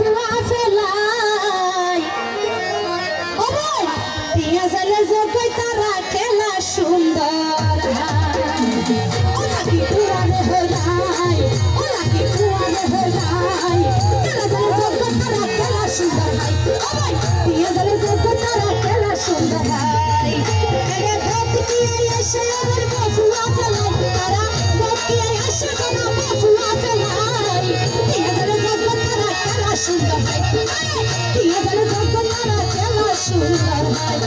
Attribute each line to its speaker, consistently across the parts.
Speaker 1: ফুয়া ফেলাই ও ভাই দিয়া জালে জগই তারা খেলা সুন্দর ও লাকি ফুয়ারে হলাই ও লাকি ফুয়ারে হলাই খেলা জালে জগই তারা খেলা সুন্দর ভাই ও ভাই দিয়া জালে জগই তারা খেলা সুন্দর ভাই এরে ভোট কি এসে আমার ফুয়া ফেলাই তারা ভোট কি এসে তারা ফুয়া ফেলাই দিয়া জালে জগই তারা খেলা সুন্দর ভাই দিয়া জালে জগই তারা খেলা সুন্দর ভাই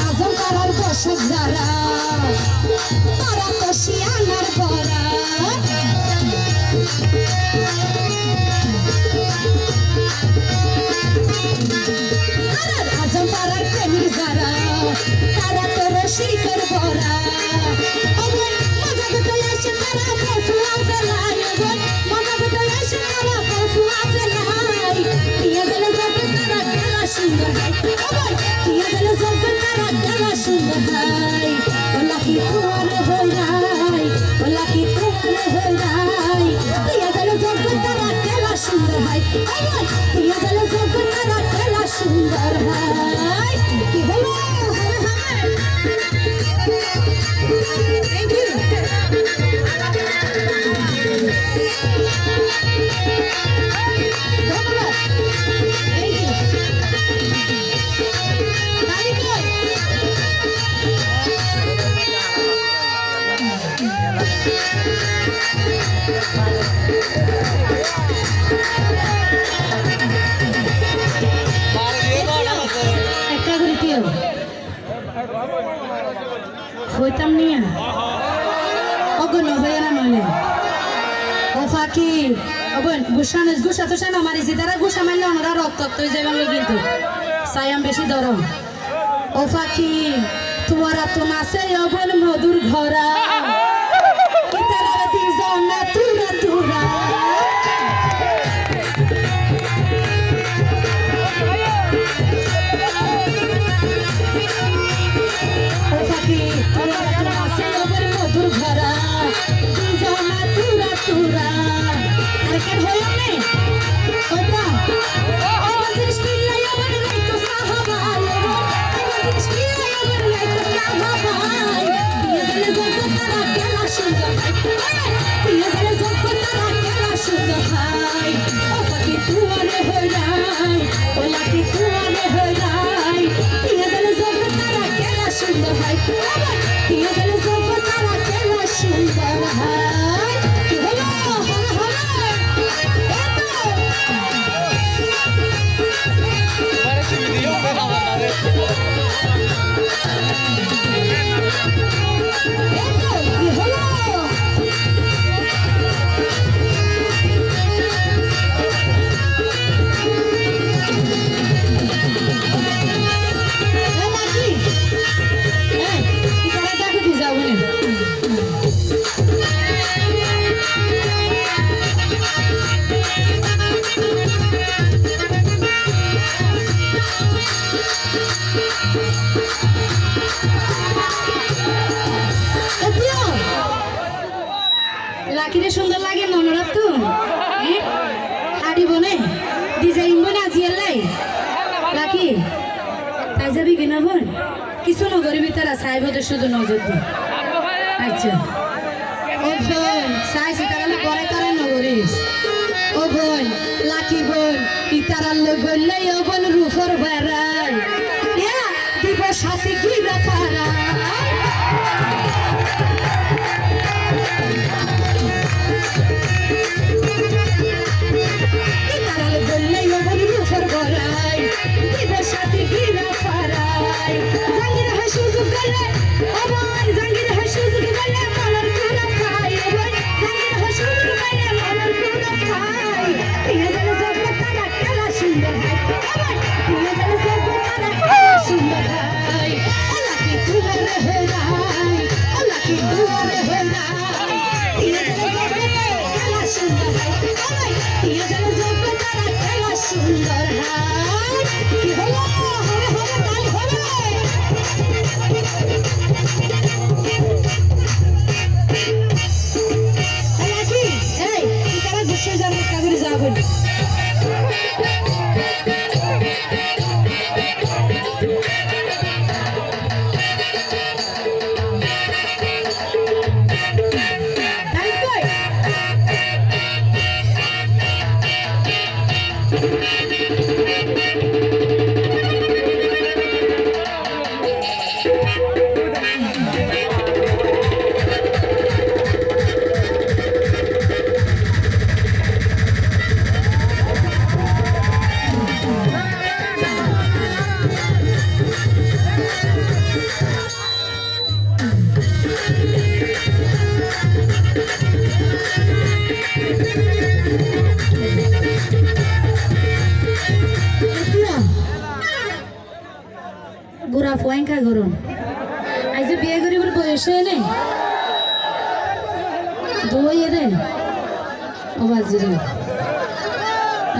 Speaker 1: আজম পাড়ার দর্শক যারা তারা তো শিয়ানার বরা আজম পাড়ার প্রেমিক যারা তারা তো রসিকের বরা মজা করতে এসে তারা পশুয়া ফেলাই মজা করতে এসে তারা পশুয়া ফেলাই দিয়ে গেলে যাবে তারা খেলা সুন্দর হয় দিয়ে গেলে যাবে তারা খেলা সুন্দর হয় ও লাকি ফুয়ারে হলাই ও লাকি ফুয়ারে হলাই দিয়ে গেলে যাবে তারা খেলা সুন্দর হয় দিয়ে গেলে যাবে তারা খেলা সুন্দর হয় কি হলো থ্যাংক ইউ হইতাম নিয়ে অগণ হয়ে না নইলে ও ফাঁকি অবন গুসা তো সানা মারিছি তারা গুসা মারলে ওনারা রক্ত হয়ে যাবেন কিন্তু সায়াম বেশি দরম ও ফাঁকি তোমারা তো নাচে অবন মধুর ঘরা তারা দুজন না তুরা তুরা মধুর ঘরা দুজন তুরা তুরা আর কেন হইল নেই ওটা আমার জিনিস মিলাই আমার লাইতো সাহাবাই আমার জিনিস মিলাই আমার লাইতো সাহাবাই দিয়ে গেলে জগৎ তারা খেলা সুন্দর ভাই দিয়ে গেলে জগৎ তারা খেলা সুন্দর ভাই ও পাখি তুয়ারে হইলাই ও লাকি তুয়ারে হইলাই দিয়ে গেলে জগৎ তারা খেলা সুন্দর ভাই দিয়ে গেলে জগৎ তারা খেলা সুন্দর ভাই কি হলো লাকিরে সুন্দর লাগে ননরাত তো হাড়ি বনে ডিজাইন বনে আজিয়ার লাই লাকি তাই যাবি কিনা বোন কিছু নগরবি তারা সাহেবতে শুধু নজর দি আচ্ছা ও বোন সাইছি তারা পরে তারা নগরিস ও বোন লাকি বোন ইতারার লোক বললে ও বোন রুফর বেড়াই দিব সাথে গিরা পারা সুন্দর তোরা ফুয়াঙ্কা করুন আজ বিয়ে করিবার বয়স হয় নাই দই দে ও বাজিরে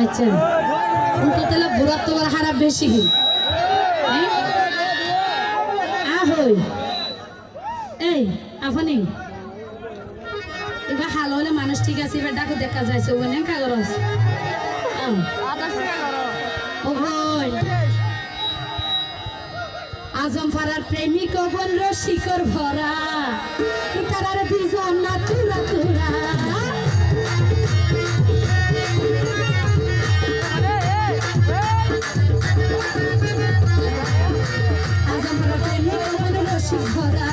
Speaker 1: আচ্ছা উনতো তাহলে বুড়ার তোমার খারাপ বেশি আহই এই আপনি এবার ভালো হলে মানুষ ঠিক আছে এবার ডাকু দেখা যাইছে ওখানে কাগজ ও ভাই আজম ফারার প্রেমিক বল রসিকর ভরা তারার দুজন না তুরা তুরা আজম ফারার প্রেমিক বল রসিক ভরা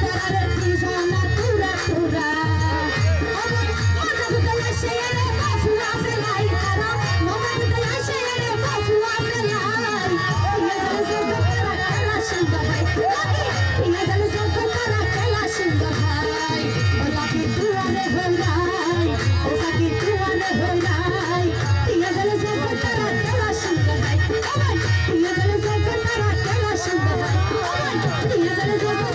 Speaker 1: তারার দুজন না তুরা তুরা Yes,